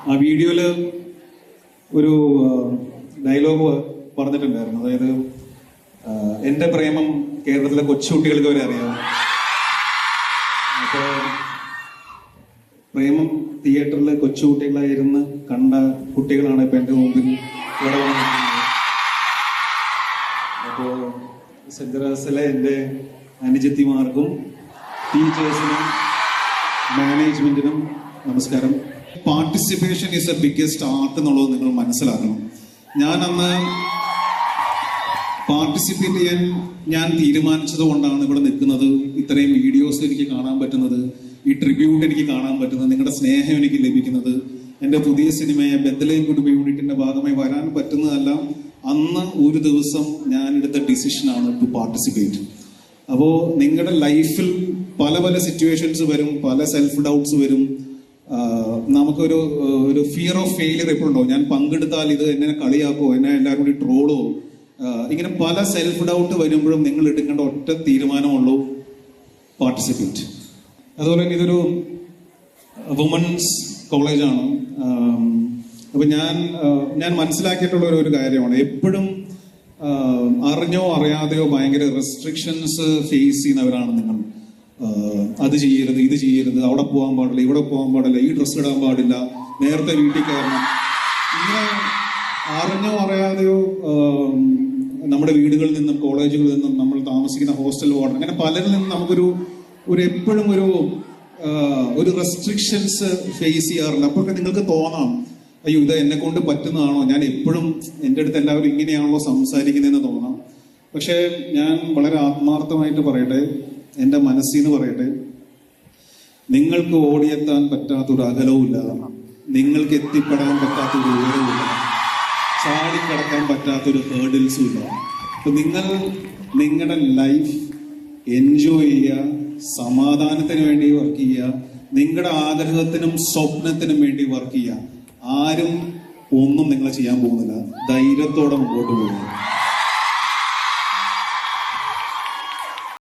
ആ വീഡിയോയില് ഒരു ഡയലോഗ് പറഞ്ഞിട്ടുണ്ടായിരുന്നു. അതായത് എന്റെ പ്രേമം കേരളത്തിലെ കൊച്ചുകുട്ടികൾക്ക് വരെ അറിയാം. അപ്പോ പ്രേമം തിയേറ്ററിൽ കൊച്ചുകുട്ടികളായിരുന്ന് കണ്ട കുട്ടികളാണ് ഇപ്പൊ എന്റെ മുമ്പിൽ ഇവിടെ വന്നിരിക്കുന്നത്. അപ്പോ സെഞ്ചറാസിലെ എന്റെ അനുജത്തിമാർക്കും ടീച്ചേഴ്സിനും മാനേജ്മെന്റിനും നമസ്കാരം. Participation is A biggest art എന്നുള്ളത് നിങ്ങൾ മനസ്സിലാക്കണം. ഞാൻ അന്ന് പാർട്ടിസിപ്പേറ്റ് ചെയ്യാൻ ഞാൻ തീരുമാനിച്ചത് കൊണ്ടാണ് ഇവിടെ നിൽക്കുന്നത്. ഇത്രയും വീഡിയോസ് എനിക്ക് കാണാൻ പറ്റുന്നത്, ഈ ട്രിബ്യൂട്ട് എനിക്ക് കാണാൻ പറ്റുന്നത്, നിങ്ങളുടെ സ്നേഹം എനിക്ക് ലഭിക്കുന്നത്, എൻ്റെ പുതിയ സിനിമയെ ബെത്ലഹേം കുടുംബ യൂണിറ്റിന്റെ ഭാഗമായി വരാൻ പറ്റുന്നതെല്ലാം അന്ന് ഒരു ദിവസം ഞാൻ എടുത്ത ഡിസിഷനാണ് ടു പാർട്ടിസിപ്പേറ്റ്. അപ്പോൾ നിങ്ങളുടെ ലൈഫിൽ പല പല സിറ്റുവേഷൻസ് വരും, പല സെൽഫ് ഡൗട്ട്സ് വരും. നമുക്കൊരു ഫിയർ ഓഫ് ഫെയിലിയർ എപ്പോഴുണ്ടാവും. ഞാൻ പങ്കെടുത്താൽ ഇത് എന്നെ കളിയാക്കോ, എന്നെ എല്ലാവരും കൂടി ട്രോളോ, ഇങ്ങനെ പല സെൽഫ് ഡൗട്ട് വരുമ്പോഴും നിങ്ങൾ എടുക്കേണ്ട ഒറ്റ തീരുമാനമുള്ളൂ, പാർട്ടിസിപ്പേറ്റ്. അതുപോലെ തന്നെ ഇതൊരു വുമൻസ് കോളേജാണ്. അപ്പൊ ഞാൻ മനസ്സിലാക്കിയിട്ടുള്ള ഒരു കാര്യമാണ്, എപ്പോഴും അറിഞ്ഞോ അറിയാതെയോ ഭയങ്കര റെസ്ട്രിക്ഷൻസ് ഫേസ് ചെയ്യുന്നവരാണ് നിങ്ങൾ. അത് ചെയ്യരുത്, ഇത് ചെയ്യരുത്, അവിടെ പോകാൻ പാടില്ല, ഇവിടെ പോകാൻ പാടില്ല, ഈ ഡ്രസ്സ് ഇടാൻ പാടില്ല, നേരത്തെ വീട്ടിൽ കയറണം. ഇങ്ങനെ അറിഞ്ഞോ അറിയാതെയോ നമ്മുടെ വീടുകളിൽ നിന്നും കോളേജുകളിൽ നിന്നും നമ്മൾ താമസിക്കുന്ന ഹോസ്റ്റൽ വാർഡൻ, അങ്ങനെ പലരിൽ നിന്നും നമുക്കൊരു എപ്പോഴും ഒരു റെസ്ട്രിക്ഷൻസ് ഫേസ് ചെയ്യാറില്ല. അപ്പോഴൊക്കെ നിങ്ങൾക്ക് തോന്നാം, അയ്യോ ഇത് എന്നെ കൊണ്ട് പറ്റുന്നതാണോ, ഞാൻ എപ്പോഴും എൻ്റെ അടുത്ത് എല്ലാവരും ഇങ്ങനെയാണല്ലോ സംസാരിക്കുന്നതെന്ന് തോന്നാം. പക്ഷേ ഞാൻ വളരെ ആത്മാർത്ഥമായിട്ട് പറയട്ടെ, എൻ്റെ മനസ്സിന്ന് പറയട്ടെ, നിങ്ങൾക്ക് ഓടിയെത്താൻ പറ്റാത്തൊരു അകലവുമില്ല, നിങ്ങൾക്ക് എത്തിപ്പെടാൻ പറ്റാത്തൊരു ഉയരവുമില്ല, ചാടിക്കടക്കാൻ പറ്റാത്തൊരു ഹേർഡിൽസും ഇല്ല. അപ്പൊ നിങ്ങൾ നിങ്ങളുടെ ലൈഫ് എൻജോയ് ചെയ്യുക, സമാധാനത്തിന് വേണ്ടി വർക്ക് ചെയ്യുക, നിങ്ങളുടെ ആഗ്രഹത്തിനും സ്വപ്നത്തിനും വേണ്ടി വർക്ക് ചെയ്യുക. ആരും ഒന്നും നിങ്ങളെ ചെയ്യാൻ പോകുന്നില്ല. ധൈര്യത്തോടെ മുമ്പോട്ട് പോകുക.